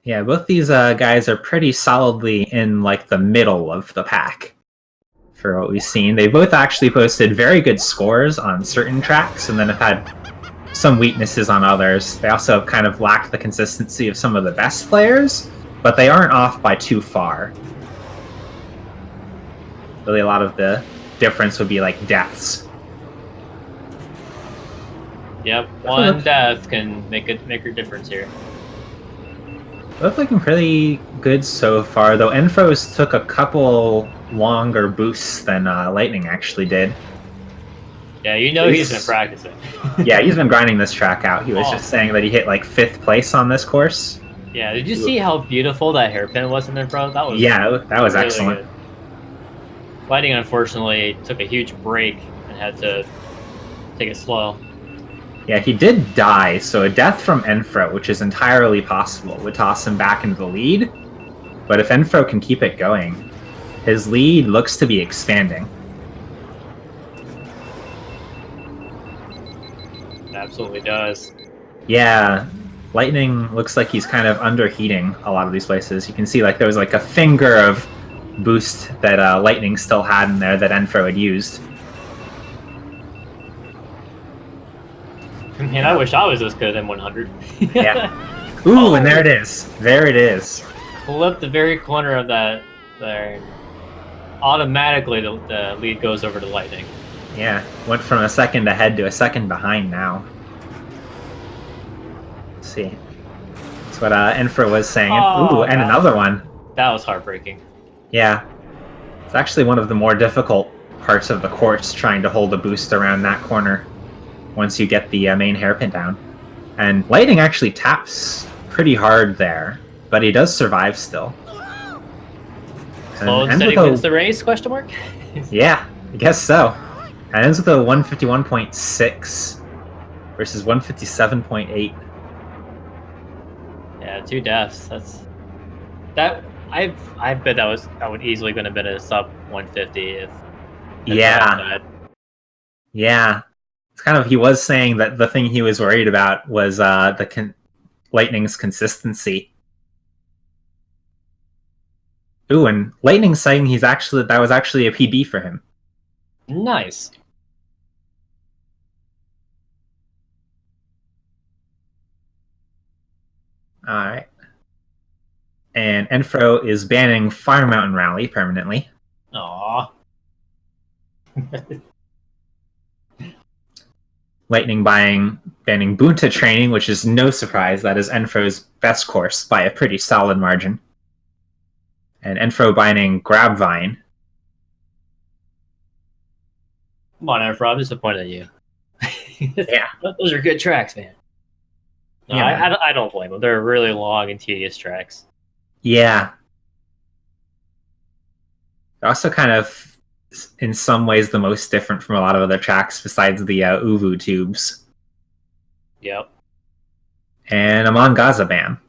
Yeah, both these guys are pretty solidly in like the middle of the pack for what we've seen. They both actually posted very good scores on certain tracks and then have had some weaknesses on others. They also kind of lack the consistency of some of the best players, but they aren't off by too far. Really, a lot of the difference would be like deaths. Yep, one death can make a difference here. Both looking pretty good so far, though Nfro's took a couple longer boosts than Lightning actually did. Yeah, you know he's been practicing. Yeah, he's been grinding this track out. He was just saying that he hit like 5th place on this course. Yeah, did you see how beautiful that hairpin was in Nfro? That was that was really excellent. Good. Lightning unfortunately took a huge break and had to take it slow. Yeah, he did die, so a death from Nfro, which is entirely possible, would toss him back into the lead. But if Nfro can keep it going, his lead looks to be expanding. It absolutely does. Yeah, Lightning looks like he's kind of underheating a lot of these places. You can see like there was like a finger of boost that Lightning still had in there that Nfro had used. Man, I wish I was this good at M100. Yeah. Ooh, and there it is. There it is. Flip the very corner of that there. Automatically, the lead goes over to Lightning. Yeah, went from a second ahead to a second behind now. Let's see. That's what Nfro was saying. Ooh, and another one. That was heartbreaking. Yeah. It's actually one of the more difficult parts of the course, trying to hold a boost around that corner once you get the main hairpin down. And Lightning actually taps pretty hard there, but he does survive still. Slow and steady wins the race, question mark? Yeah, I guess so. And ends with a 151.6 versus 157.8. Yeah, 2 deaths. I bet that would easily going to been a sub 150 if. Yeah. Yeah. It's kind of, he was saying that the thing he was worried about was Lightning's consistency. Ooh, and Lightning's saying that was actually a PB for him. Nice. All right. And Nfro is banning Fire Mountain Rally permanently. Aww. Lightning banning Bunta Training, which is no surprise. That is Nfro's best course by a pretty solid margin. And Nfro banning Grabvine. Come on, Nfro, I'm disappointed in you. Yeah. Those are good tracks, man. No, yeah, I don't blame them. They're really long and tedious tracks. Yeah. They're also kind of, in some ways, the most different from a lot of other tracks besides the Uvu tubes. Yep. And Amon Gaza ban. I'm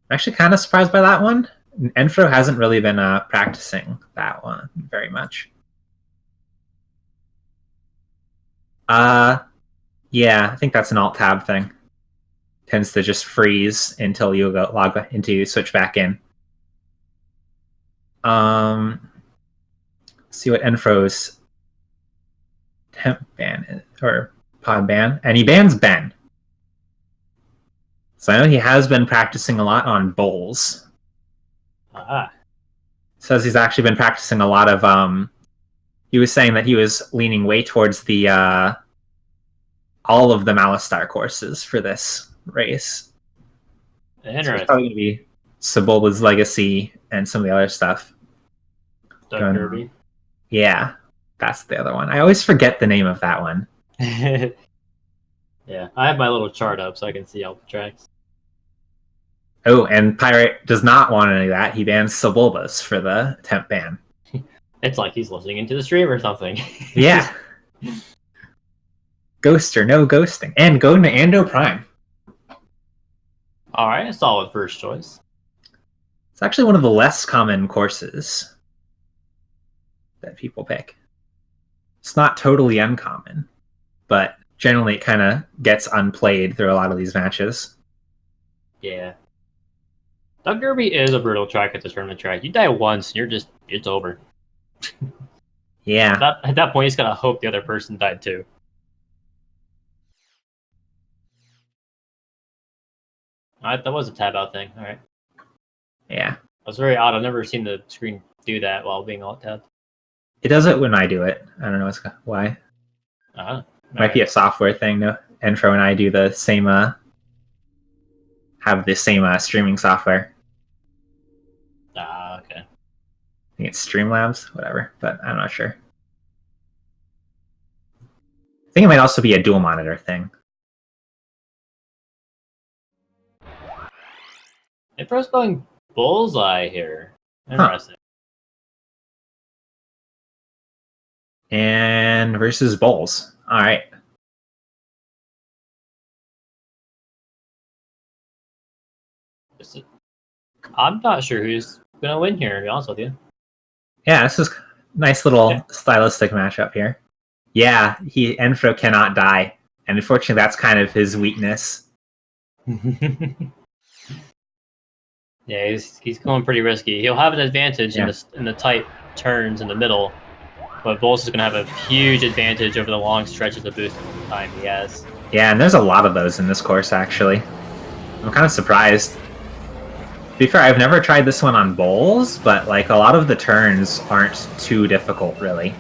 actually kind of surprised by that one. Nfro hasn't really been practicing that one very much. Yeah, I think that's an Alt-Tab thing. Tends to just freeze until you switch back in. See what Nfro's temp ban is, or pod ban, and he bans Ben. So I know he has been practicing a lot on bowls. Says he's actually been practicing a lot of he was saying that he was leaning way towards the all of the Malistar courses for this race. Interesting. So it's probably going to be Sebulba's Legacy and some of the other stuff. Kirby. Yeah, that's the other one. I always forget the name of that one. Yeah, I have my little chart up so I can see all the tracks. Oh, and Pirate does not want any of that. He bans Sebulbas for the temp ban. It's like he's listening into the stream or something. Yeah. Ghoster, no ghosting. And go to Ando Prime. Alright, a solid first choice. It's actually one of the less common courses that people pick. It's not totally uncommon, but generally it kind of gets unplayed through a lot of these matches. Yeah. Doug Derby is a brutal track at the tournament track. You die once, it's over. Yeah. At that point, you just gotta hope the other person died too. Alright, that was a tab out thing. Alright. Yeah. That was very odd. I've never seen the screen do that while being alt tabbed. It does it when I do it. I don't know why. Might be a software thing. No, Nfro and I do the same. Have the same streaming software. Okay. I think it's Streamlabs, whatever, but I'm not sure. I think it might also be a dual monitor thing. Nfro's going bullseye here. Interesting. And versus Bowls. All right. I'm not sure who's gonna win here, to be honest with you. Yeah, this is a nice little stylistic matchup here. Yeah, Nfro cannot die, and unfortunately, that's kind of his weakness. Yeah, he's going pretty risky. He'll have an advantage in the tight turns in the middle, but Bowles is going to have a huge advantage over the long stretches of boost time he has. Yeah, and there's a lot of those in this course, actually. I'm kind of surprised. To be fair, I've never tried this one on Bowles, but like a lot of the turns aren't too difficult, really.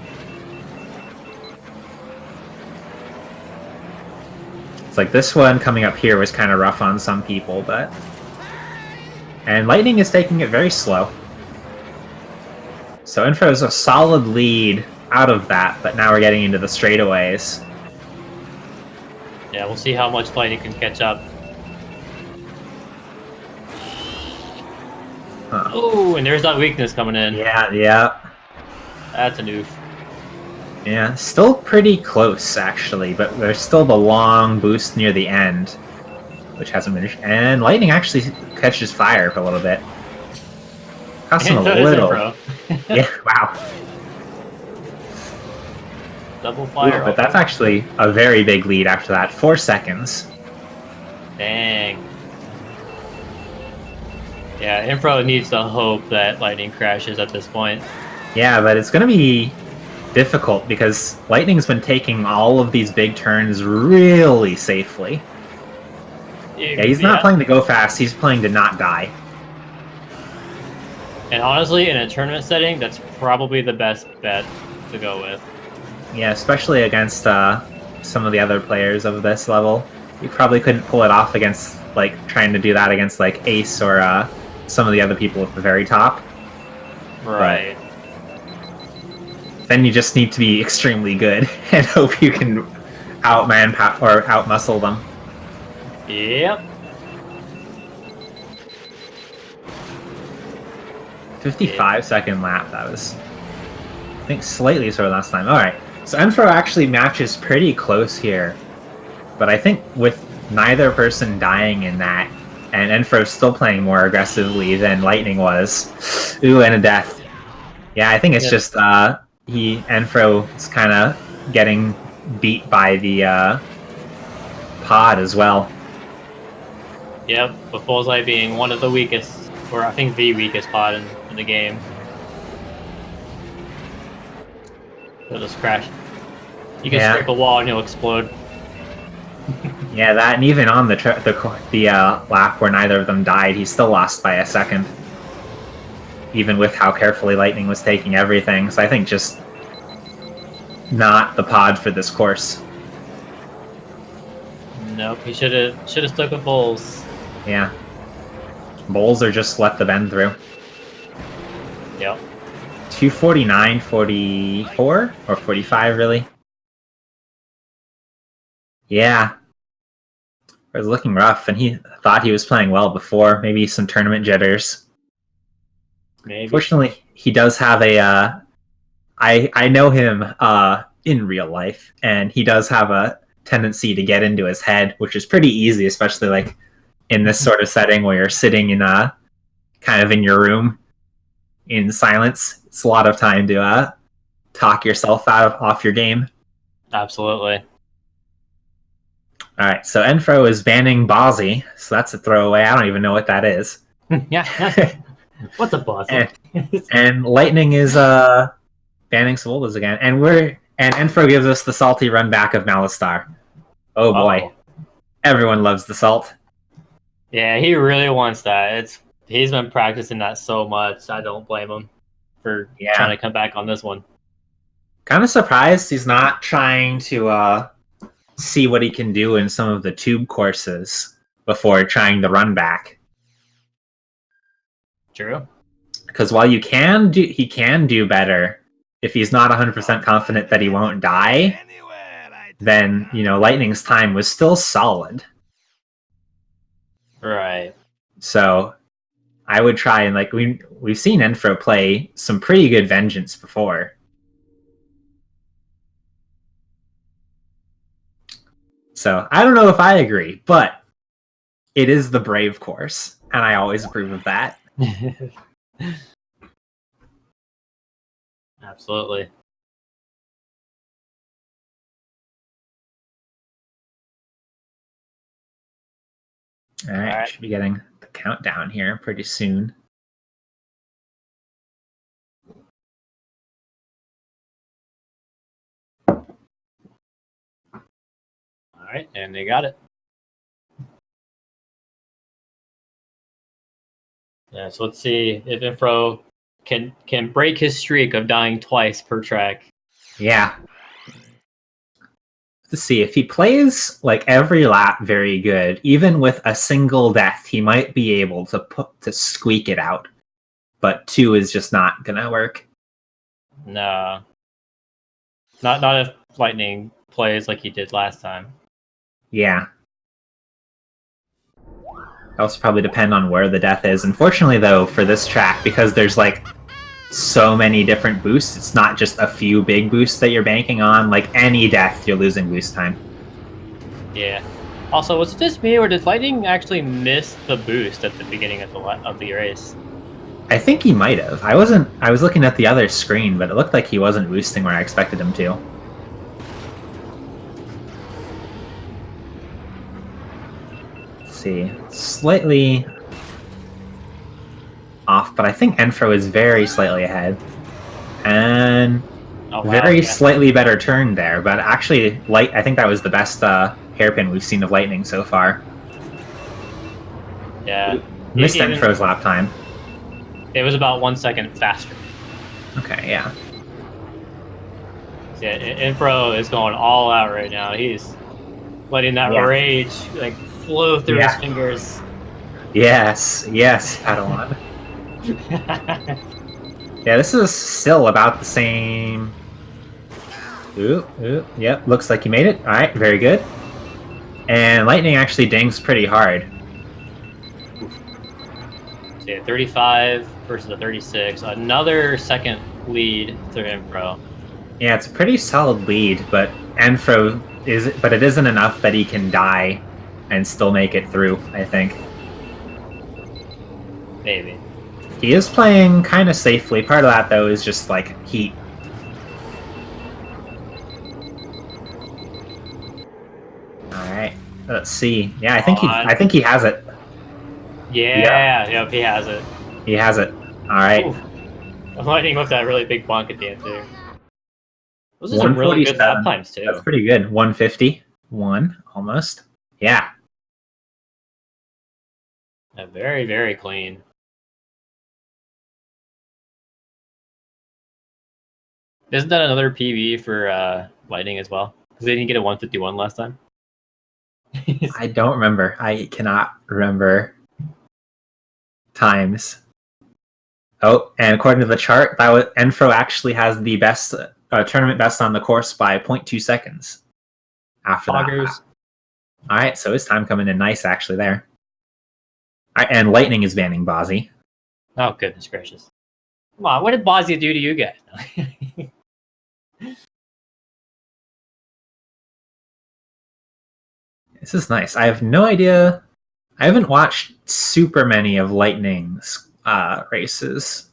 It's like this one coming up here was kind of rough on some people, but... And Lightning is taking it very slow. So Nfro is a solid lead out of that, but now we're getting into the straightaways. Yeah, we'll see how much Lightning can catch up. Huh. Oh, and there's that weakness coming in. Yeah. That's an oof. Yeah, still pretty close, actually, but there's still the long boost near the end, which hasn't been... And Lightning actually catches fire for a little bit. Costs him a little. Yeah, wow. Double fire. Ooh, but that's actually a very big lead after that. 4 seconds. Dang. Yeah, Nfro needs to hope that Lightning crashes at this point. Yeah, but it's going to be difficult because Lightning's been taking all of these big turns really safely. Yeah, he's not playing to go fast, he's playing to not die. And honestly, in a tournament setting, that's probably the best bet to go with. Yeah, especially against some of the other players of this level. You probably couldn't pull it off against, like, trying to do that against, like, Ace or some of the other people at the very top. Right. But then you just need to be extremely good and hope you can or outmuscle them. Yep. 55-second lap, that was, I think, slightly slower last time. Alright, so Nfro actually matches pretty close here, but I think with neither person dying in that, and Nfro still playing more aggressively than Lightning was. Ooh, and a death. Yeah, I think it's just, Nfro is kind of getting beat by the pod as well. Yep, with Bullseye being one of the weakest, or I think the weakest pod in the game. He'll just crash. You can scrape a wall and he'll explode. Yeah, that, and even on the lap where neither of them died, he still lost by a second. Even with how carefully Lightning was taking everything, so I think just not the pod for this course. Nope, he should have stuck with Bulls. Yeah. Bowls are just let the bend through. Yep. 249, 44? Or 45, really? Yeah. It was looking rough, and he thought he was playing well before. Maybe some tournament jitters. Maybe. Fortunately, he does have a... I know him in real life, and he does have a tendency to get into his head, which is pretty easy, especially like in this sort of setting where you're sitting in kind of in your room in silence. It's a lot of time to talk yourself off your game. Absolutely. All right, so Nfro is banning Bozzy, so that's a throwaway. I don't even know what that is. Yeah. What's a boss? and Lightning is banning Svoldas again, and Nfro gives us the salty run back of Malistar. Oh boy, everyone loves the salt. Yeah, he really wants that. He's been practicing that so much. I don't blame him for trying to come back on this one. Kind of surprised he's not trying to see what he can do in some of the tube courses before trying the run back. True. Because while he can do better if he's not 100% confident that he won't die, then Lightning's time was still solid. Right. So I would try and we've seen Nfro play some pretty good Vengeance before. So I don't know if I agree, but it is the Brave course, and I always approve of that. Absolutely. All right, should be getting the countdown here pretty soon. All right, and they got it. Yeah, so let's see if Nfro can break his streak of dying twice per track. Yeah. Let's see, if he plays every lap very good, even with a single death, he might be able to squeak it out. But 2 is just not gonna work. No. Not if Lightning plays like he did last time. Yeah. It also probably depend on where the death is. Unfortunately, though, for this track, because there's so many different boosts, it's not just a few big boosts that you're banking on. Any death, you're losing boost time. Yeah. Also, was it just me, or did Lightning actually miss the boost at the beginning of the race? I think he might have. I was looking at the other screen, but it looked like he wasn't boosting where I expected him to. See, slightly off, but I think Nfro is very slightly ahead. And very slightly better turn there, but actually, I think that was the best hairpin we've seen of Lightning so far. Yeah. Missed Nfro's lap time. It was about 1 second faster. Okay, yeah. Yeah, Nfro is going all out right now. He's letting that rage flow through his fingers. Yes, Padawan. Yeah, this is still about the same. Ooh, yep, looks like he made it. Alright, very good. And Lightning actually dings pretty hard. So yeah, 35 versus a 36. Another second lead to Nfro. Yeah, it's a pretty solid lead, but it isn't enough that he can die and still make it through, I think. Maybe. He is playing kind of safely. Part of that, though, is just heat. Alright, let's see. Yeah, I think he has it. Yeah, yep, he has it. He has it. Alright. Lightning with that really big bonk at the end there. Those are some really good lap times, too. That's pretty good. 151, almost. Yeah. Very, very clean. Isn't that another PB for Lightning as well? Because they didn't get a 151 last time. I don't remember. I cannot remember times. Oh, and according to the chart, Nfro actually has the best tournament best on the course by 0.2 seconds. After that. All right, so his time coming in nice actually there. All right, and Lightning is banning Bozzy. Oh goodness gracious! Come on, what did Bozzy do to you guys? This is nice. I have no idea. I haven't watched super many of Lightning's races,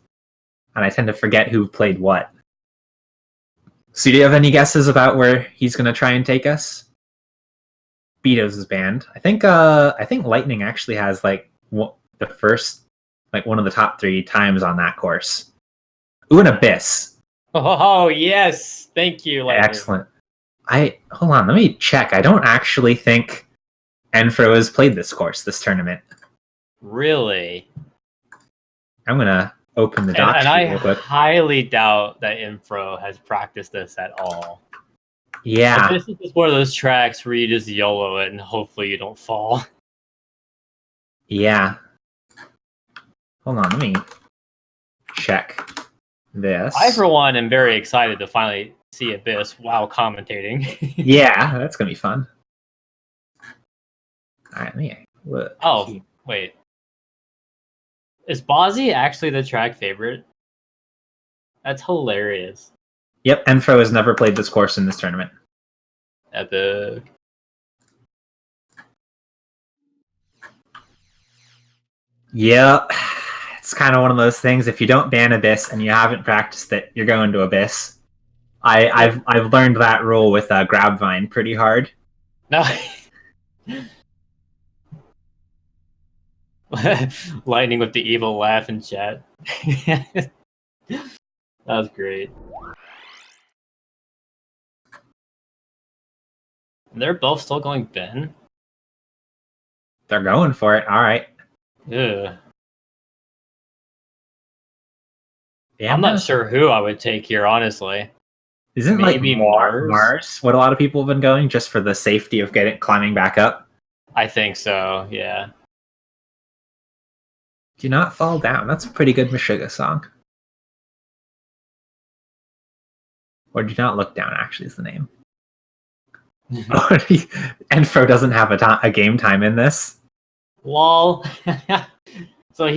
and I tend to forget who played what. So do you have any guesses about where he's going to try and take us? Beatos is banned. I think Lightning actually has the first like one of the top 3 times on that course. Ooh, an Abyss. Oh, yes. Thank you, Lightning. Excellent. Hold on, let me check. I don't actually think Nfro has played this course, this tournament. Really? I'm gonna open the doc and sheet I real quick. highly doubt that Nfro has practiced this at all. Yeah. Like, this is just one of those tracks where you just YOLO it and hopefully you don't fall. Yeah. Hold on, let me check this. I, for one, am very excited to finally see Abyss while commentating. Yeah, that's gonna be fun. Alright, let me look. Oh, wait. Is Bozzy actually the track favorite? That's hilarious. Yep, Nfro has never played this course in this tournament. Epic. Yeah, it's kind of one of those things. If you don't ban Abyss and you haven't practiced it, you're going to Abyss. I've learned that rule with Grabvine pretty hard. No. Lightning with the evil laugh in chat. That was great. And they're both still going Ben? They're going for it. All right. Ugh. Yeah, I'm not sure who I would take here, honestly. Isn't maybe like Mars what a lot of people have been going just for the safety of climbing back up? I think so, yeah. Do not fall down. That's a pretty good Meshuggah song. Or do not look down, actually, is the name. Nfro doesn't have a game time in this. Lol. So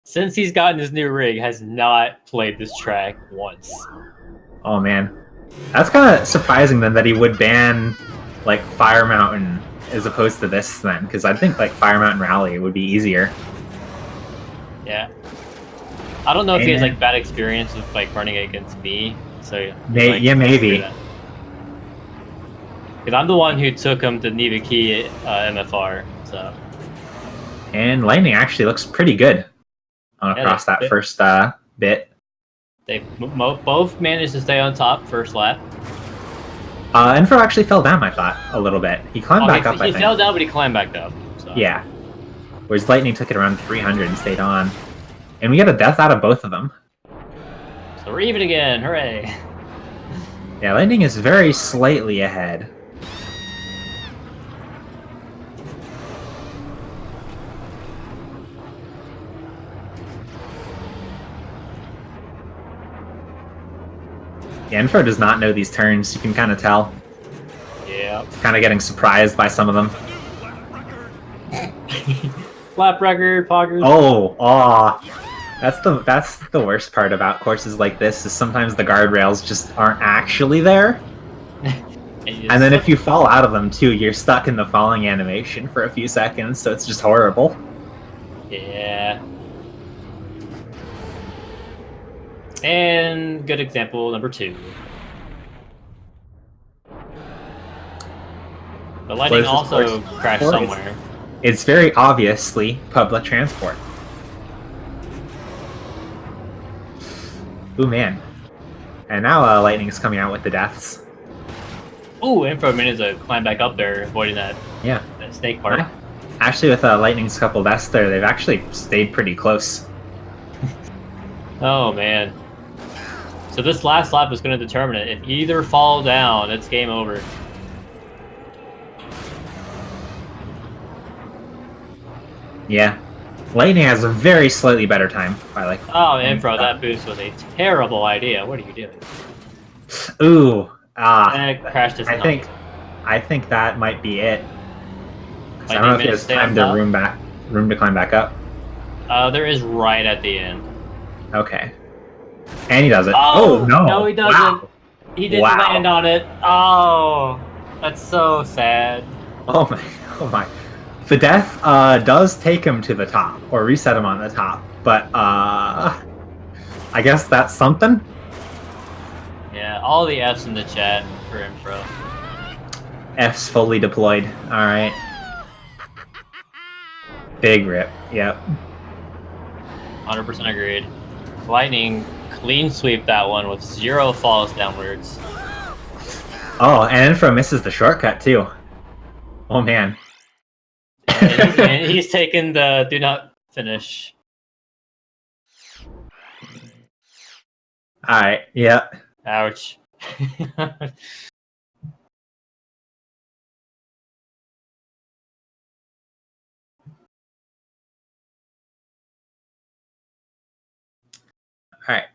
since he's gotten his new rig, has not played this track once. Oh man. That's kind of surprising then that he would ban like Fire Mountain as opposed to this then, because I think like Fire Mountain Rally would be easier. Yeah. I don't know if he has like bad experience with like running against me, so yeah, maybe. Because I'm the one who took him to Neva Key MFR, so. And Lightning actually looks pretty good across that first bit. They both managed to stay on top first lap. Nfro actually fell down, I thought, a little bit. He climbed back up, I think. He fell down, but he climbed back up. So. Yeah. Whereas Lightning took it around 300 and stayed on. And we got a death out of both of them. So we're even again, hooray! Yeah, Lightning is very slightly ahead. Yeah, Nfro does not know these turns, you can kind of tell. Yeah. Kind of getting surprised by some of them. Lap record, poggers. Oh, that's the worst part about courses like this, is sometimes the guardrails just aren't actually there. And then if you fall out of them too, you're stuck in the falling animation for a few seconds, so it's just horrible. Yeah. And good example number 2. The Lightning also crashed somewhere. It's very obviously public transport. Ooh, man. And now Lightning's coming out with the deaths. Ooh, Nfro managed to climb back up there, avoiding that, that snake part. Actually, with Lightning's couple deaths there, they've actually stayed pretty close. Oh, man. So this last lap is going to determine it. If either fall down, it's game over. Yeah. Lightning has a very slightly better time by like. Oh, Nfro, that boost was a terrible idea. What are you doing? Ooh. And it crashed his I think that might be it. I don't know if he has time to room to climb back up. There is right at the end. Okay. And he does it. Oh, no. No, he doesn't. Wow. He didn't land on it. Oh, that's so sad. Oh my. The death does take him to the top, or reset him on the top, but I guess that's something? Yeah, all the F's in the chat for Nfro. F's fully deployed. Alright. Big rip, yep. 100% agreed. Lightning clean sweep that one with 0 falls downwards. Oh, and Nfro misses the shortcut too. Oh man. And he's taken the do not finish. Alright, yeah. Ouch. Alright.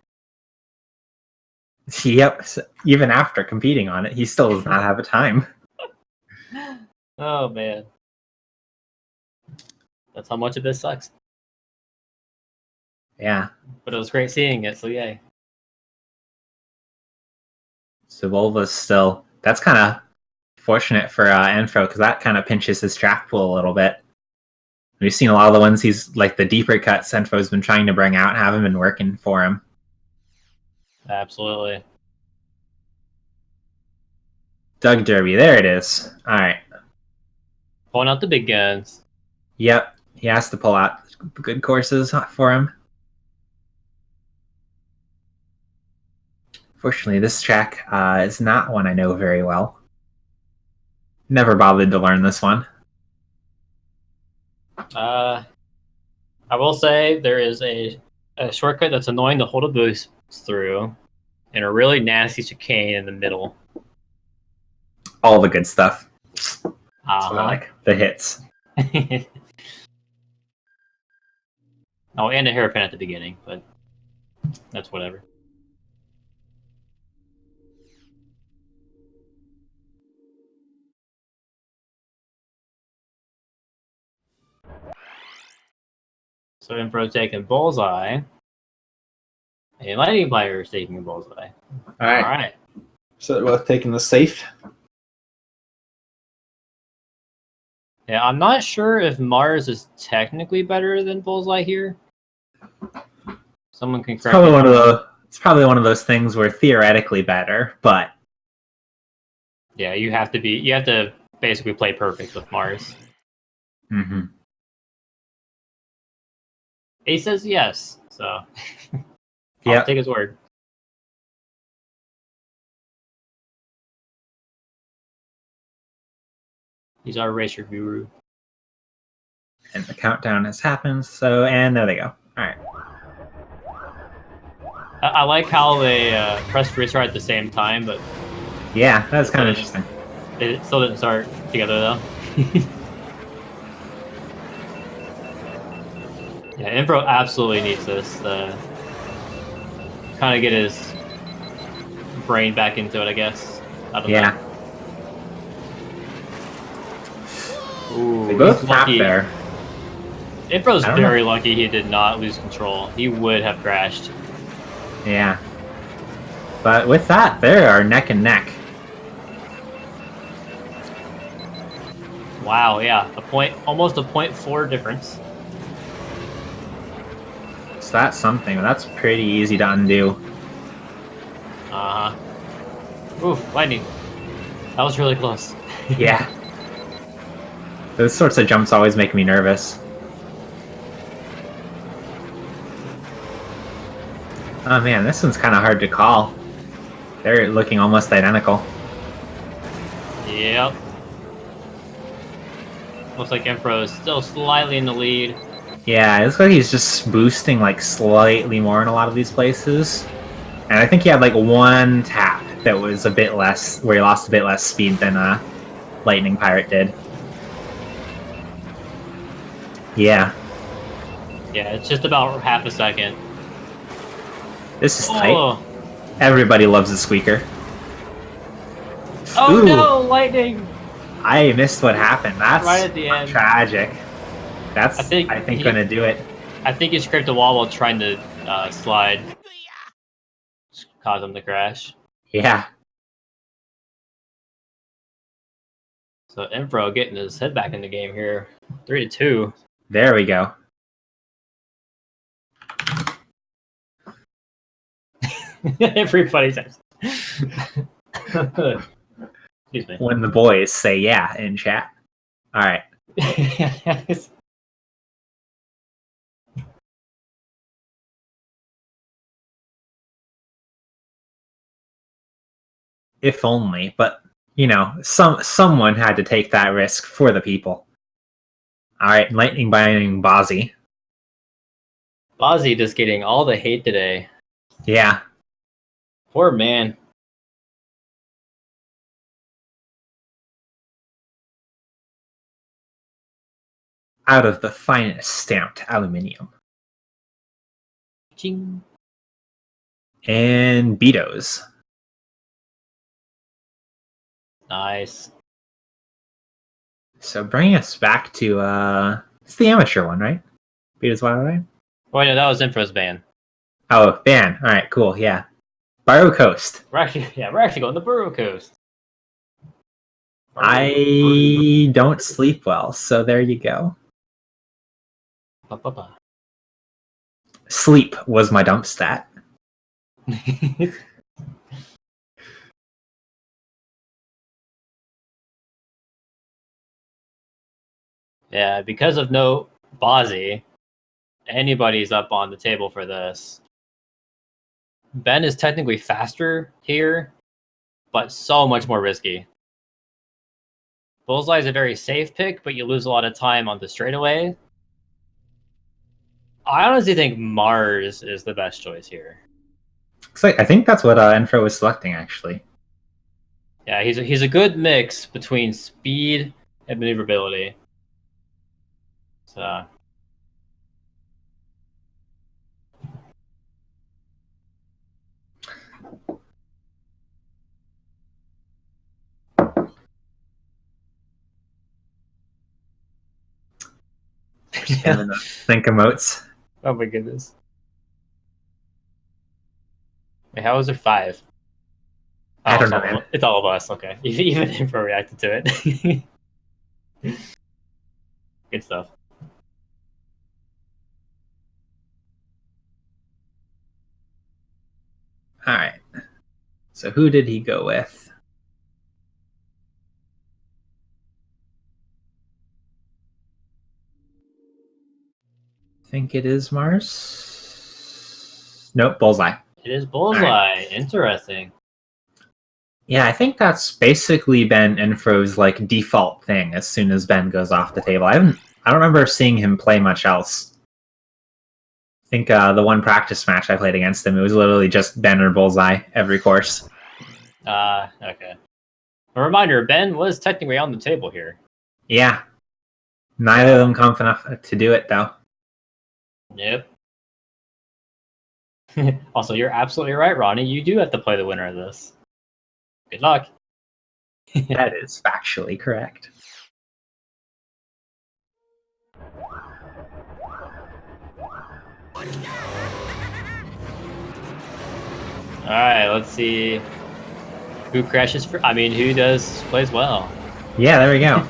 Yep, so even after competing on it, he still does not have a time. Oh man. That's how much of this sucks. Yeah. But it was great seeing it, so yay. So Volva's still... That's kind of fortunate for Nfro, because that kind of pinches his track pool a little bit. We've seen a lot of the ones he's... Like the deeper cuts Nfro's been trying to bring out haven't been working for him. Absolutely. Doug Derby, there it is. Alright. Pulling out the big guns. Yep, he has to pull out good courses for him. Fortunately, this track is not one I know very well. Never bothered to learn this one. I will say there is a shortcut that's annoying to hold a boost through, and a really nasty chicane in the middle. All the good stuff. Sort of like the hits. Oh, and a hairpin at the beginning, but that's whatever. So Nfro taking bullseye. A LightningPirate is taking a bullseye. Alright. So we're taking the safe. Yeah, I'm not sure if Mars is technically better than bullseye here. Someone can correct me. It's probably one of those things where theoretically better, but yeah, you have to basically play perfect with Mars. Mm-hmm. He says yes, so Yeah, I'll take his word. He's our racer guru. And the countdown has happened, so, and there they go. Alright. I like how they pressed restart at the same time, but yeah, that's kind of interesting. It still didn't start together though. Yeah, Nfro absolutely needs this. Kind of get his brain back into it, I guess. I don't know. Ooh, they both tapped there. Nfro's very lucky he did not lose control. He would have crashed. Yeah. But with that, they are neck and neck. Wow, yeah. Almost a 0.4 difference. So that's something. That's pretty easy to undo. Uh-huh. Ooh, lightning. That was really close. Yeah. Those sorts of jumps always make me nervous. Oh man, this one's kind of hard to call. They're looking almost identical. Yep. Looks like Nfro is still slightly in the lead. Yeah, it looks like he's just boosting like slightly more in a lot of these places. And I think he had like one tap that was a bit less, where he lost a bit less speed than LightningPirate did. Yeah. Yeah, it's just about half a second. This is tight. Everybody loves a squeaker. Oh no, lightning! I missed what happened. That's right at the end. Tragic. That's, I think gonna do it. I think he scraped the wall while trying to slide. Just caused him to crash. Yeah. So Nfro getting his head back in the game here. 3-2. There we go. Everybody says. Excuse me. When the boys say yeah in chat. All right. if only, but you know, someone had to take that risk for the people. All right, Lightning buying Bozzy. Bozzy just getting all the hate today. Yeah. Poor man. Out of the finest stamped aluminium. Ching. And Betos. Nice. So bringing us back to it's the amateur one, right? Betos Wild Eye? Oh no, that was Nfro's ban. Oh, ban. Alright, cool, yeah. Burrow Coast. We're actually going to Burrow Coast. I don't sleep well, so there you go. Ba-ba-ba. Sleep was my dump stat. Yeah, because of no Bozzy, anybody's up on the table for this. Ben is technically faster here, but so much more risky. Bullseye is a very safe pick, but you lose a lot of time on the straightaway. I honestly think Mars is the best choice here. So I think that's what Nfro was selecting, actually. Yeah, he's a good mix between speed and maneuverability. So Think emotes. oh my goodness. Wait, how was there 5? I don't know. It's all of us. Okay, even Nfro reacted to it. Good stuff. All right. So who did he go with? I think it is Mars. Nope, Bullseye. It is Bullseye. Right. Interesting. Yeah, I think that's basically been Nfro's like default thing as soon as Ben goes off the table. I don't remember seeing him play much else. I think the one practice match I played against him, it was literally just Ben or Bullseye every course. Okay. A reminder, Ben was technically on the table here. Yeah. Neither of them confident enough to do it, though. Yep. Also, you're absolutely right, Ronnie. You do have to play the winner of this. Good luck. That is factually correct. Alright, let's see who crashes for. I mean, who plays well. Yeah, there we go.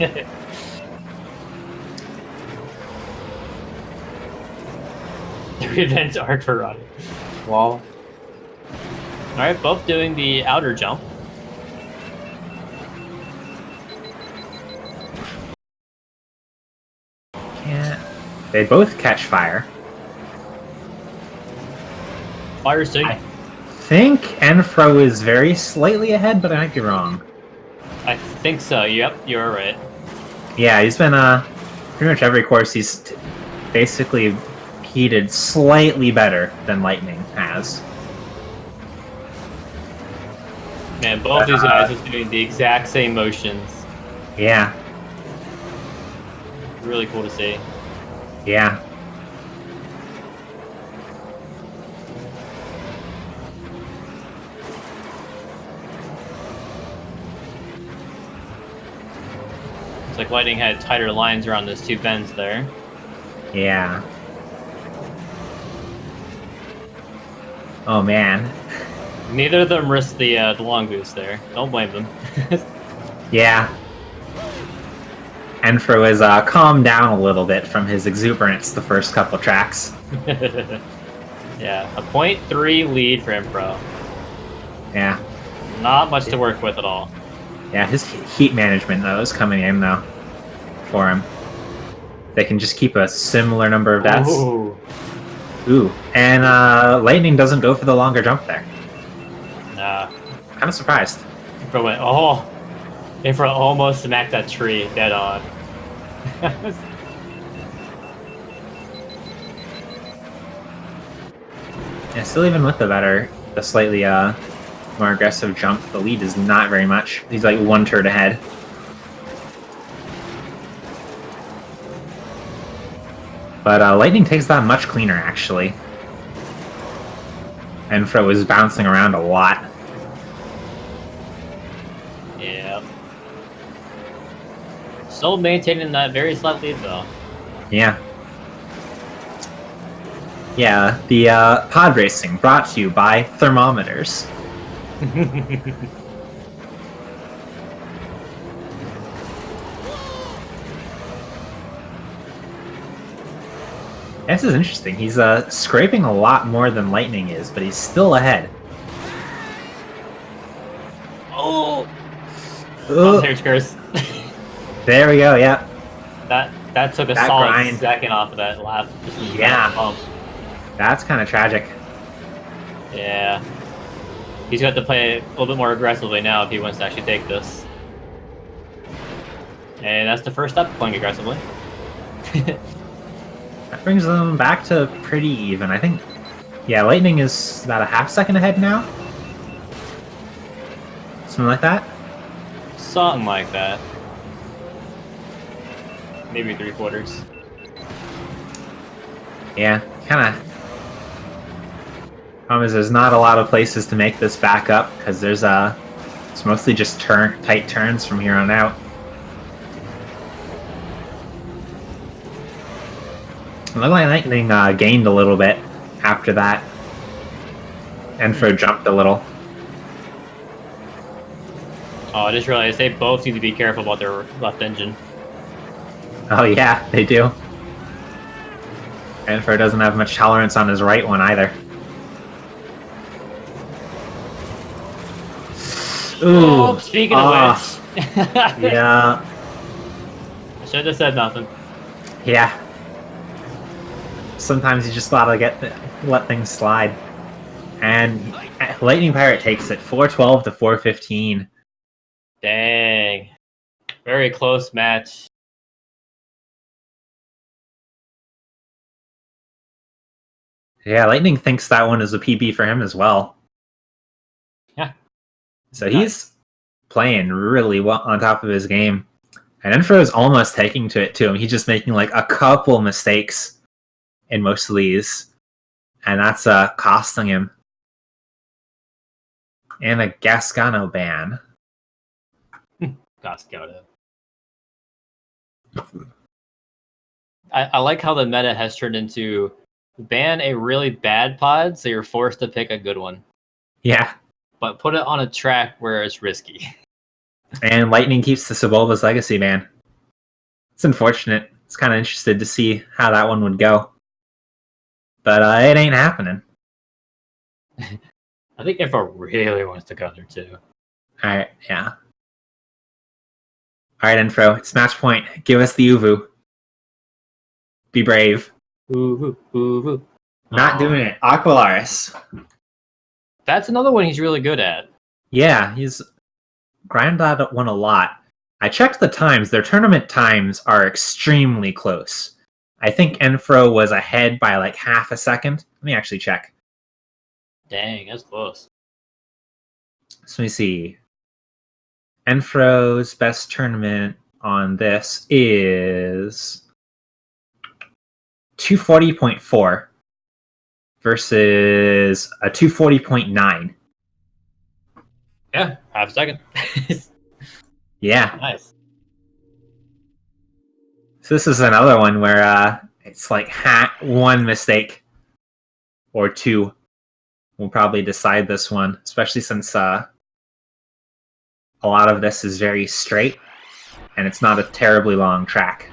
The revenge arc for Ronnie. Wall. Alright, both doing the outer jump. Can't. They both catch fire. Fire sync. I think Nfro is very slightly ahead, but I might be wrong. I think so. Yep, you're right. Yeah, he's been pretty much every course he's basically heated slightly better than Lightning has. Man, both these guys are doing the exact same motions. Yeah. Really cool to see. Yeah. It's like Lightning had tighter lines around those two bends there. Yeah. Oh man. Neither of them risked the long boost there. Don't blame them. Yeah. Nfro has calmed down a little bit from his exuberance the first couple tracks. Yeah, a 0.3 lead for Nfro. Yeah. Not much to work with at all. Yeah, his heat management, though, is coming in, though, for him. They can just keep a similar number of deaths. Ooh. And Lightning doesn't go for the longer jump there. Nah. Kind of surprised. Nfro went, oh! Nfro almost smacked that tree dead on. Yeah, still even with the slightly more aggressive jump, the lead is not very much. He's like one turn ahead. But Lightning takes that much cleaner, actually. Nfro is bouncing around a lot. Yeah. Still maintaining that very slight lead, though. Yeah. Yeah, the pod racing brought to you by thermometers. This is interesting. He's scraping a lot more than Lightning is, but he's still ahead. Oh! Here's Curse. There we go, yeah. That took a solid second off of that lap. Yeah. That's kind of tragic. Yeah. He's got to play a little bit more aggressively now if he wants to actually take this. And that's the first step, playing aggressively. That brings them back to pretty even. I think, yeah, Lightning is about a half second ahead now. Something like that? Something like that. Maybe 3/4. Yeah, kind of. Problem is, there's not a lot of places to make this back up because there's it's mostly just tight turns from here on out. It looked like Lightning gained a little bit after that. Nfro jumped a little. Oh, I just realized they both need to be careful about their left engine. Oh yeah, they do. Nfro doesn't have much tolerance on his right one either. Ooh. Oh, speaking of which. Yeah. I should have said nothing. Yeah. Sometimes you just gotta let things slide. And LightningPirate takes it 412 to 415. Dang. Very close match. Yeah, Lightning thinks that one is a PB for him as well. Yeah. So he's playing really well on top of his game. And Nfro is almost taking it to him. He's just making like a couple mistakes in most of these. And that's costing him. And a Gasgano ban. Gasgano. I like how the meta has turned into ban a really bad pod, so you're forced to pick a good one. Yeah. But put it on a track where it's risky. And Lightning keeps the Sebulba's Legacy ban. It's unfortunate. It's kind of interested to see how that one would go. But it ain't happening. I think Nfro really wants to go there too. Alright, yeah. Alright, Nfro, it's match point. Give us the Uvu. Be brave. Uvu, Uvu. Not doing it. Aqualaris. That's another one he's really good at. Yeah, he's grinded that one a lot. I checked the times. Their tournament times are extremely close. I think Nfro was ahead by like half a second. Let me actually check. Dang, that's close. So let me see. Nfro's best tournament on this is 240.4 versus a 240.9. Yeah, half a second. Yeah. Nice. So this is another one where it's like one mistake or two will probably decide this one, especially since a lot of this is very straight and it's not a terribly long track.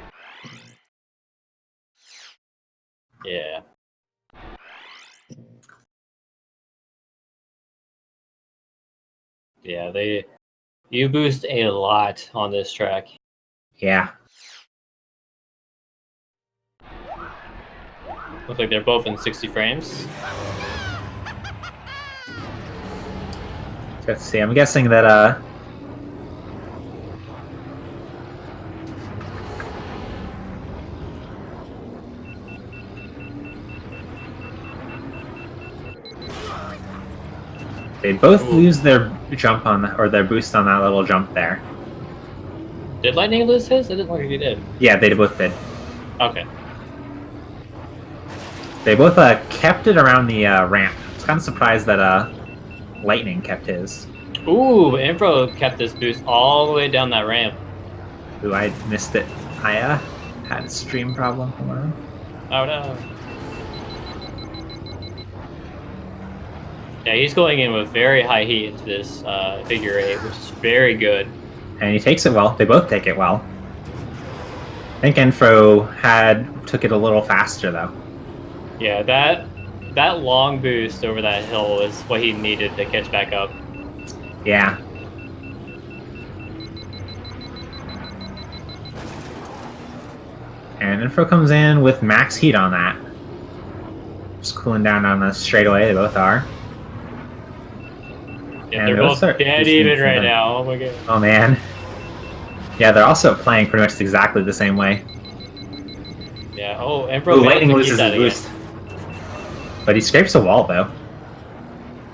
Yeah. Yeah, you boost a lot on this track. Yeah. Looks like they're both in 60 frames. Let's see. I'm guessing that They both Ooh. lose their jump or their boost on that little jump there. Did Lightning lose his? It didn't look like he did. Yeah, they both did. Okay. They both kept it around the ramp. I was kind of surprised that Lightning kept his. Ooh, Nfro kept this boost all the way down that ramp. Ooh, I missed it. I had a stream problem. Hold on. Oh no. Yeah, he's going in with very high heat into this figure 8, which is very good. And he takes it well. They both take it well. I think Nfro took it a little faster though. Yeah, that long boost over that hill is what he needed to catch back up. Yeah. And Nfro comes in with max heat on that. Just cooling down on the straightaway, they both are. Yeah, they're both dead even right now. Oh my god. Oh man. Yeah, they're also playing pretty much exactly the same way. Yeah, oh, Nfro Lightning loses his boost. But he scrapes a wall though.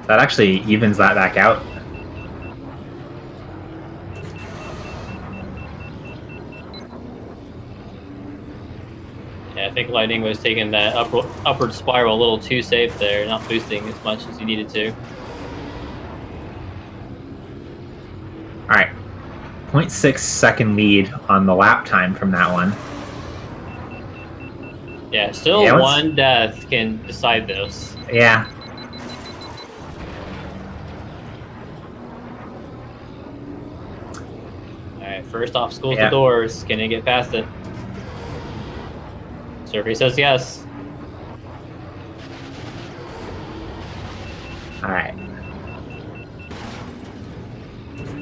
That actually evens that back out. Yeah, I think Lightning was taking that upward spiral a little too safe there, not boosting as much as he needed to. Alright. 0.6 second lead on the lap time from that one. Yeah, still one death can decide this. Yeah. Alright, first obstacle's the doors. Can he get past it? Survey says yes. Alright.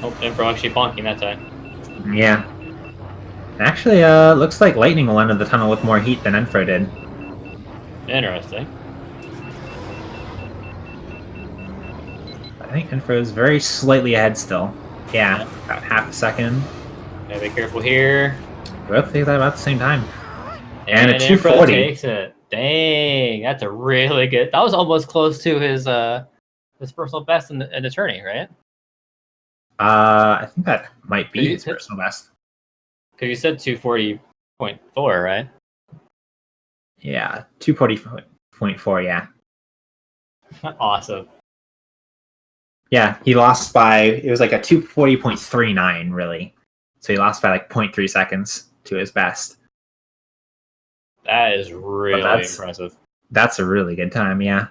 Oh, Nfro actually bonking that time. Yeah. Actually, looks like Lightning will enter the tunnel with more heat than Nfro did. Interesting. I think Nfro is very slightly ahead still. Yeah, about half a second. Yeah, be careful here. We both think that about the same time. And a 240. Nfro takes it. Dang, that's a really good. That was almost close to his personal best in the tourney, right? I think that might be his personal best. Because you said 240.4, right? Yeah, 240.4, yeah. Awesome. Yeah, he lost by, it was like a 240.39, really. So he lost by like 0.3 seconds to his best. That is really impressive. That's a really good time, yeah.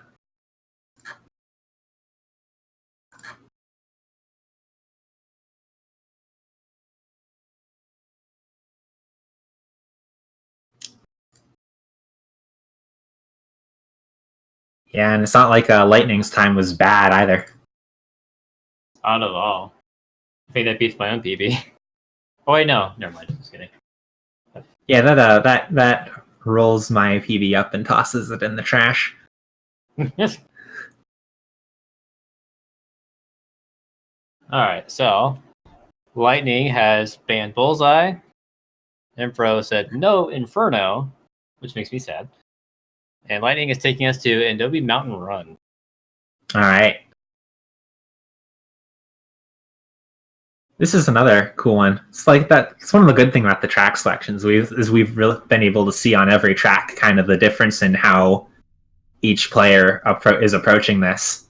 Yeah, and it's not like Lightning's time was bad either. Not at all. I think that beats my own PB. Oh wait, no, never mind. Just kidding. Yeah, that rolls my PB up and tosses it in the trash. Yes. All right, so Lightning has banned Bullseye. Nfro said no Inferno, which makes me sad. And Lightning is taking us to Adobe Mountain Run. All right. This is another cool one. It's like that. It's one of the good things about the track selections. We've really been able to see on every track kind of the difference in how each player is approaching this.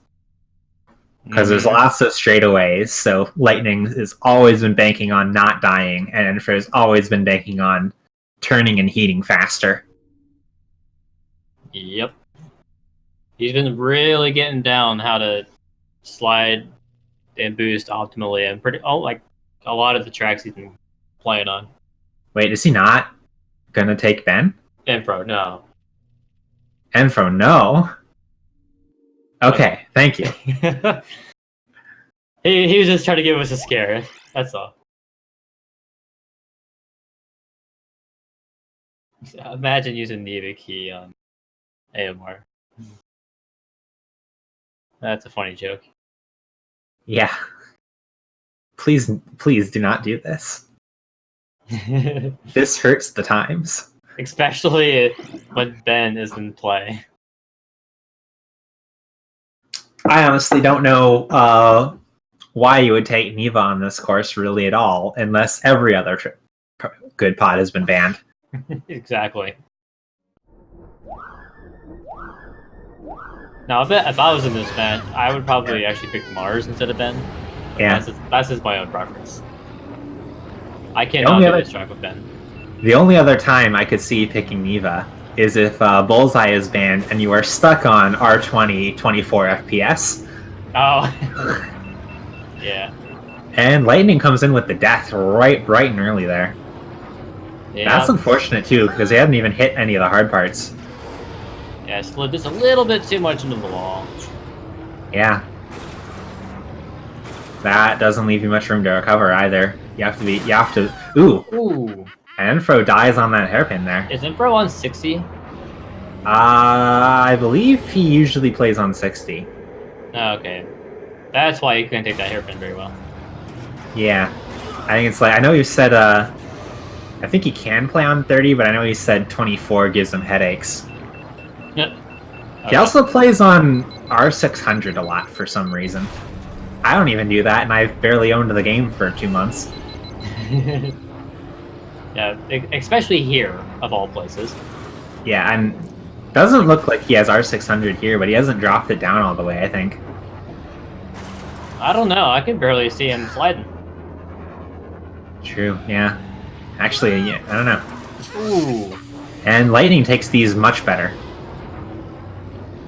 Because there's lots of straightaways. So Lightning has always been banking on not dying, and Nfro has always been banking on turning and heating faster. Yep. He's been really getting down how to slide and boost optimally, and like a lot of the tracks he's been playing on. Wait, is he not gonna take Ben? Nfro, no. Nfro, no. Okay, thank you. he was just trying to give us a scare. That's all. Imagine using Neva key on AMR. That's a funny joke. Yeah. Please do not do this. This hurts the times. Especially when Ben is in play. I honestly don't know why you would take Neva on this course really at all, unless every other good pod has been banned. Exactly. Now, if I was in this match, I would probably actually pick Mars instead of Ben. Yeah. That's just my own preference. I cannot do this track with Ben. The only other time I could see picking Neva is if Bullseye is banned and you are stuck on R20 24 FPS. Oh. Yeah. And Lightning comes in with the death right bright and early there. Yeah. That's unfortunate too, because they haven't even hit any of the hard parts. Yeah, slid just a little bit too much into the wall. Yeah. That doesn't leave you much room to recover either. You have to Ooh. And Nfro dies on that hairpin there. Is Nfro on 60? I believe he usually plays on 60. Oh, okay. That's why he couldn't take that hairpin very well. Yeah. I think it's like, I know you said, I think he can play on 30, but I know he said 24 gives him headaches. Yep. Okay. He also plays on R600 a lot for some reason. I don't even do that, and I've barely owned the game for 2 months. Yeah, especially here, of all places. Yeah, and doesn't look like he has R600 here, but he hasn't dropped it down all the way, I think. I don't know. I can barely see him sliding. True, yeah. Actually, yeah, I don't know. Ooh. And Lightning takes these much better.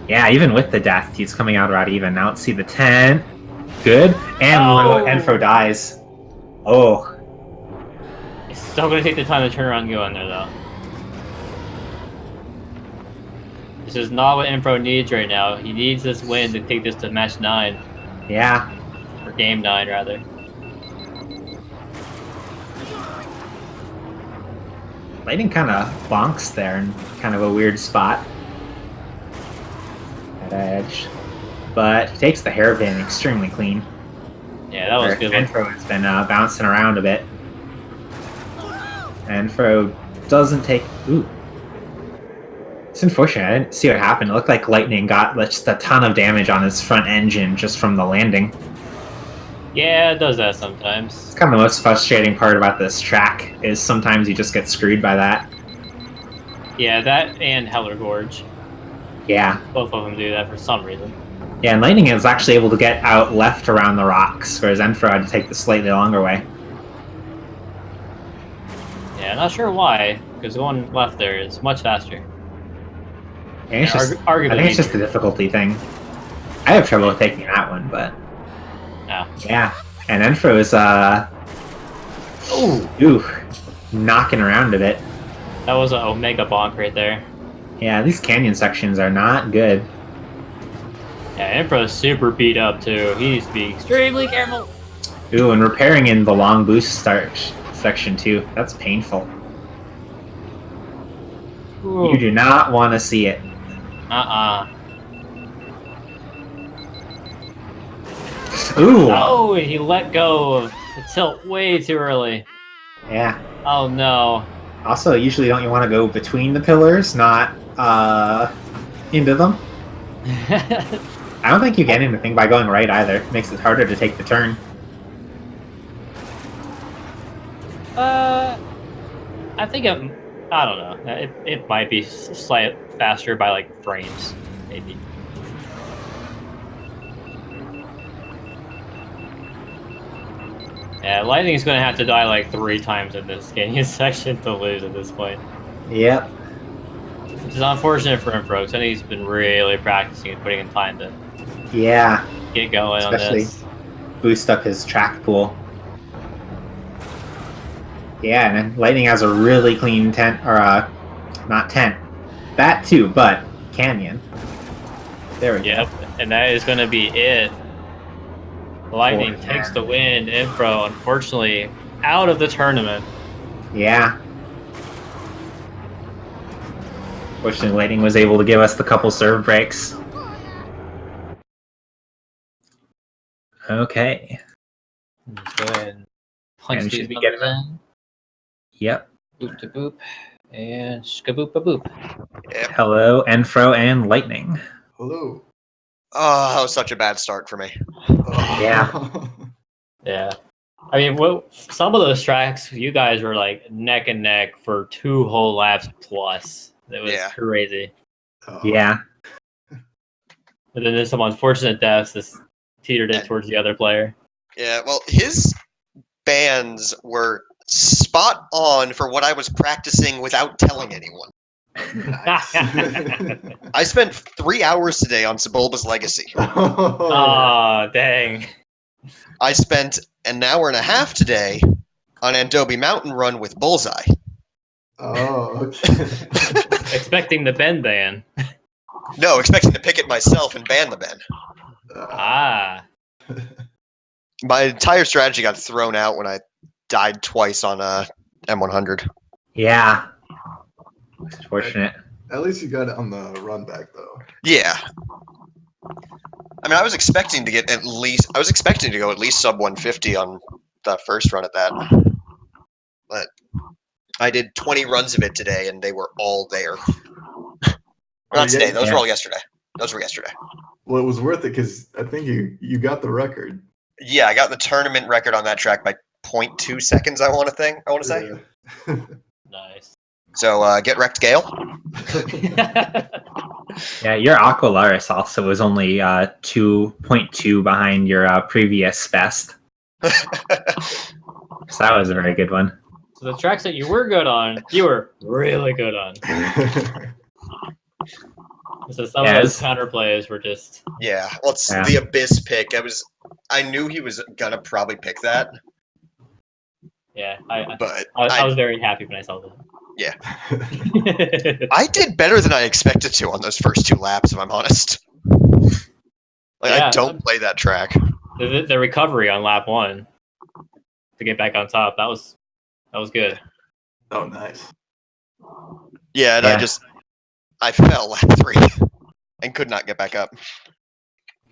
Yeah, even with the death, he's coming out about even. Now let's see the 10. Good. And Nfro dies. Oh. It's still going to take the time to turn around and go in there, though. This is not what Nfro needs right now. He needs this win to take this to match 9. Yeah. Or game 9, rather. Lightning kind of bonks there in kind of a weird spot. At edge. But he takes the hairpin extremely clean. Yeah, that was good. Nfro has been bouncing around a bit. Nfro doesn't take... Ooh. It's unfortunate. I didn't see what happened. It looked like Lightning got just a ton of damage on his front engine just from the landing. Yeah, it does that sometimes. It's kind of the most frustrating part about this track, is sometimes you just get screwed by that. Yeah, that and Heller Gorge. Yeah. Both of them do that for some reason. Yeah, and Lightning is actually able to get out left around the rocks, whereas Nfro had to take the slightly longer way. Yeah, not sure why, because going left there is much faster. Yeah, it's just, I think it's just a difficulty thing. I have trouble with taking that one, but... No. Yeah, and Nfro is, Ooh, knocking around a bit. That was an Omega bonk right there. Yeah, these canyon sections are not good. Yeah, Nfro is super beat up, too. He needs to be extremely careful. Ooh, and repairing in the long boost start section, too. That's painful. Ooh. You do not want to see it. Ooh! Oh, he let go of the tilt way too early. Yeah. Oh, no. Also, usually don't you want to go between the pillars, not into them? I don't think you get anything by going right either. It makes it harder to take the turn. I think I don't know. It might be slightly faster by like frames, maybe. Yeah, Lightning's gonna have to die like 3 times in this canyon section to lose at this point. Yep. Which is unfortunate for Nfro, because I think he's been really practicing and putting in time to get going on this. Boost up his track pool. Yeah, and then Lightning has a really clean tent, or not tent. That too, but canyon. There we go. Yep, and that is going to be it. Lightning takes the win. Nfro, unfortunately, out of the tournament. Yeah. Fortunately, Lightning was able to give us the couple serve breaks. Okay. Let's go ahead and punch these numbers in. Yep. Boop to boop. And skaboop a boop. Yep. Hello, Nfro and Lightning. Hello. Oh, that was such a bad start for me. Yeah. Yeah. I mean, some of those tracks, you guys were like neck and neck for 2 whole laps plus. It was crazy. Yeah. But then there's some unfortunate deaths. This teetered it towards the other player. Yeah, well, his bands were spot on for what I was practicing without telling anyone. I spent 3 hours today on Sebulba's Legacy. Oh, dang. I spent an hour and a half today on Andobi Mountain Run with Bullseye. Oh, okay. Expecting the Ben ban. No, expecting to pick it myself and ban the Ben. My entire strategy got thrown out when I died twice on M100. Yeah. It's fortunate. At least you got it on the run back, though. Yeah. I mean, I was expecting to go at least sub 150 on the first run at that. But I did 20 runs of it today, and they were all there. Not today. Those were all yesterday. Those were yesterday. Well, it was worth it because I think you got the record. Yeah, I got the tournament record on that track by 0.2 seconds, I want to say. Nice. So, get wrecked, Gale. Yeah, your Aqualaris also was only 2.2 behind your previous best. So that was a very good one. So the tracks that you were good on, you were really good on. So some of those counterplays were just... Yeah, well, it's the Abyss pick. I knew he was gonna probably pick that. Yeah, I was very happy when I saw that. Yeah. I did better than I expected to on those first 2 laps, if I'm honest. I don't play that track. The recovery on lap 1 to get back on top, that was good. Oh, nice. Yeah, and I fell lap 3 and could not get back up.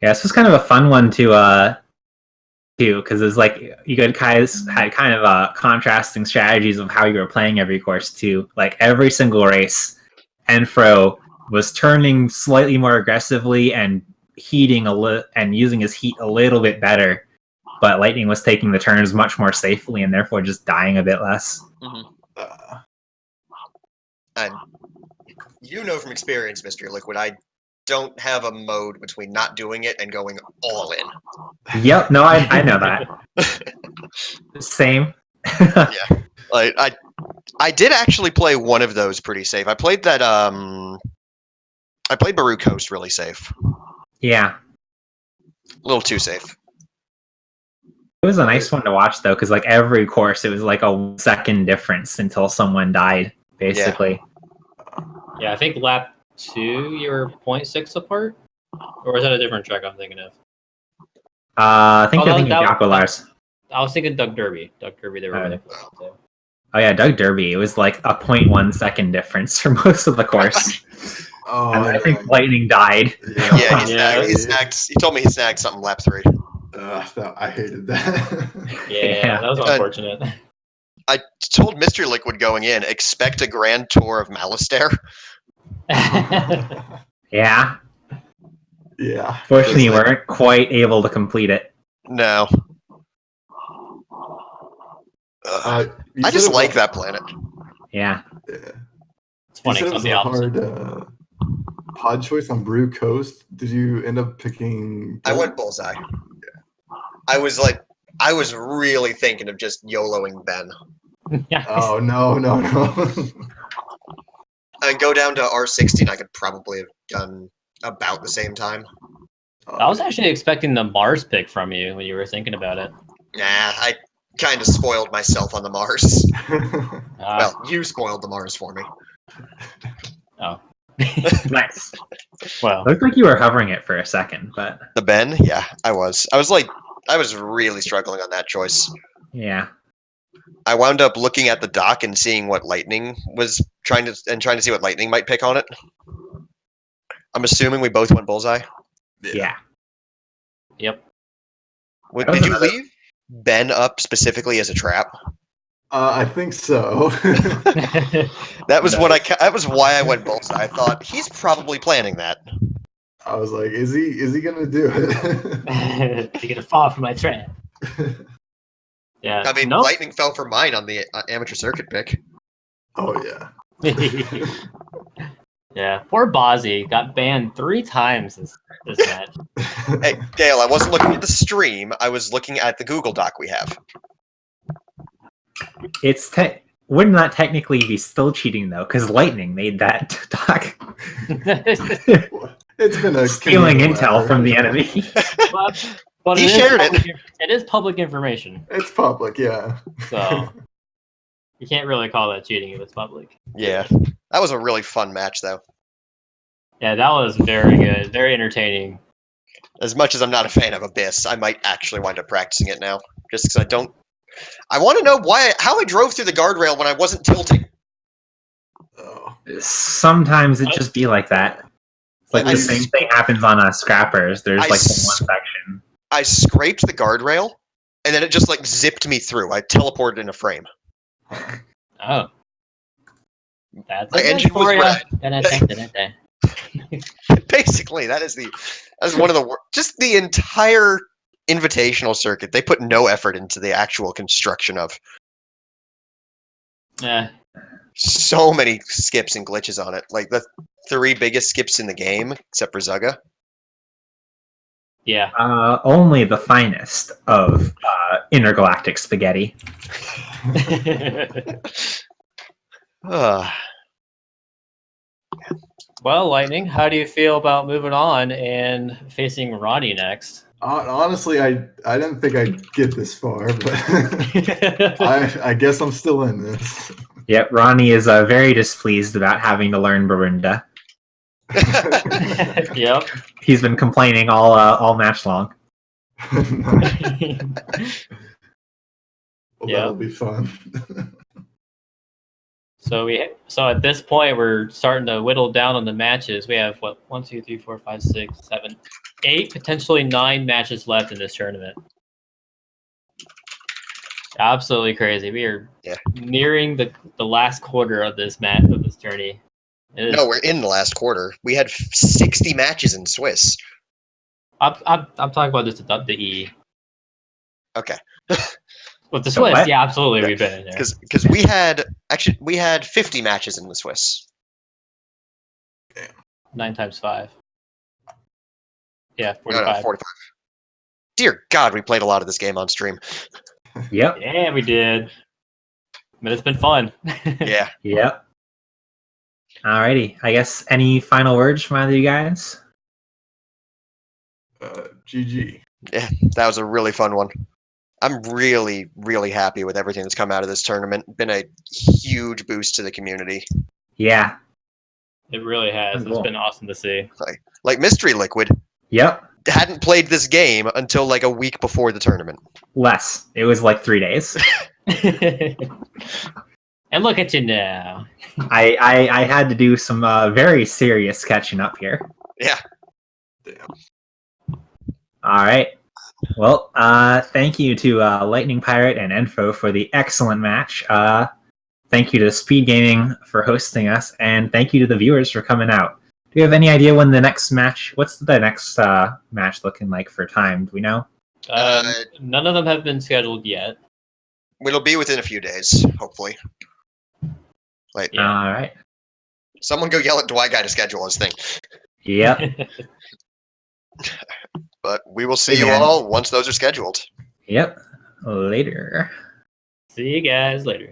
Yeah, this was kind of a fun one to do, because it was like you guys had kind of contrasting strategies of how you were playing every course too. Like every single race, Nfro was turning slightly more aggressively and heating and using his heat a little bit better, but Lightning was taking the turns much more safely and therefore just dying a bit less. Mm-hmm. And you know from experience, Mystery Liquid, I don't have a mode between not doing it and going all in. Yep, no, I know that. Same. Yeah, like I did actually play one of those pretty safe. I played that. I played Baru Coast really safe. Yeah, a little too safe. It was a nice one to watch though, because like every course, it was like a 1 second difference until someone died, basically. Yeah, I think lap 2 you were 0.6 apart, or is that a different track I'm thinking of? I think you're thinking of Aqualars. I was thinking Doug Derby. Doug Derby, they were really close too. Oh yeah, Doug Derby. It was like a 0.1 second difference for most of the course. And I think Lightning died. Yeah, he snagged. He told me he snagged something lap 3. I hated that. Yeah, that was unfortunate. I told Mystery Liquid going in, expect a grand tour of Malastare. Yeah. Yeah. Fortunately, you weren't quite able to complete it. No. I just like that planet. Yeah. It's funny. You said it was a hard pod choice on Brew Coast. Did you end up picking? I went Bullseye. Yeah. I was really thinking of just YOLOing Ben. Oh no! And go down to R16. I could probably have done about the same time. I was actually expecting the Mars pick from you when you were thinking about it. Nah, I kind of spoiled myself on the Mars. Well, you spoiled the Mars for me. Oh. Nice. Well, looked like you were hovering it for a second, but the Ben, yeah, I was. I was really struggling on that choice. Yeah. I wound up looking at the dock and seeing what Lightning was trying to see what Lightning might pick on it. I'm assuming we both went Bullseye. Yeah. Yep. Did you leave Ben up specifically as a trap? I think so. That was that was why I went Bullseye. I thought he's probably planning that. I was like, is he gonna do it? Is he gonna fall for my trap? Yeah. I mean, nope. Lightning fell for mine on the amateur circuit pick. Oh yeah. Yeah. Poor Bozzy got banned 3 times this match. Hey, Dale, I wasn't looking at the stream. I was looking at the Google Doc we have. Wouldn't that technically be still cheating though? Because Lightning made that doc. It's been a Stealing communal intel effort. from the enemy. But He shared it. It is public information, It's public, yeah. so you can't really call that cheating if it's public. Yeah. That was a really fun match, though. Yeah, that was very good, very entertaining. As much as I'm not a fan of Abyss, I might actually wind up practicing it now. Just because I don't... I want to know how I drove through the guardrail when I wasn't tilting. Oh. Sometimes it just be like that. It's like the same thing happens on Scrappers. There's like the one section. I scraped the guardrail, and then it just like zipped me through. I teleported in a frame. Oh. That's My engine was red. Basically, that is one of the just the entire invitational circuit. They put no effort into the actual construction of. Yeah. So many skips and glitches on it. Like the 3 biggest skips in the game, except for Zugga. Yeah. Only the finest of intergalactic spaghetti. Well, Lightning, how do you feel about moving on and facing Ronnie next? Honestly, I didn't think I'd get this far, but I guess I'm still in this. Yep, Ronnie is very displeased about having to learn Barunda. Yep. He's been complaining all match long. Well, that'll be fun. So at this point we're starting to whittle down on the matches. We have 1, 2, 3, 4, 5, 6, 7, 8, potentially 9 matches left in this tournament. Absolutely crazy. We are nearing the last quarter of this tourney. No, we're in the last quarter. We had 60 matches in Swiss. I'm talking about just the E. Okay. With the Swiss, yeah, absolutely, we've been in there. Because we had 50 matches in the Swiss. 9 times 5. Yeah, 45. No, 45. Dear God, we played a lot of this game on stream. Yep. Yeah, we did. But it's been fun. Yeah. Yep. Alrighty. I guess any final words from either of you guys? GG. Yeah, that was a really fun one. I'm really, really happy with everything that's come out of this tournament. Been a huge boost to the community. Yeah. It really has. It's been awesome to see. Like Mystery Liquid. Yep. Hadn't played this game until like a week before the tournament. Less. It was like 3 days. And look at you now. I had to do some very serious catching up here. Yeah. Damn. All right. Well, thank you to LightningPirate and Nfro for the excellent match. Thank you to Speed Gaming for hosting us, and thank you to the viewers for coming out. Do you have any idea when the next match? What's the next match looking like for time? Do we know? None of them have been scheduled yet. It'll be within a few days, hopefully. All right. Someone go yell at Dwight Guy to schedule his thing. Yep. But we will see you all once those are scheduled. Yep. Later. See you guys later.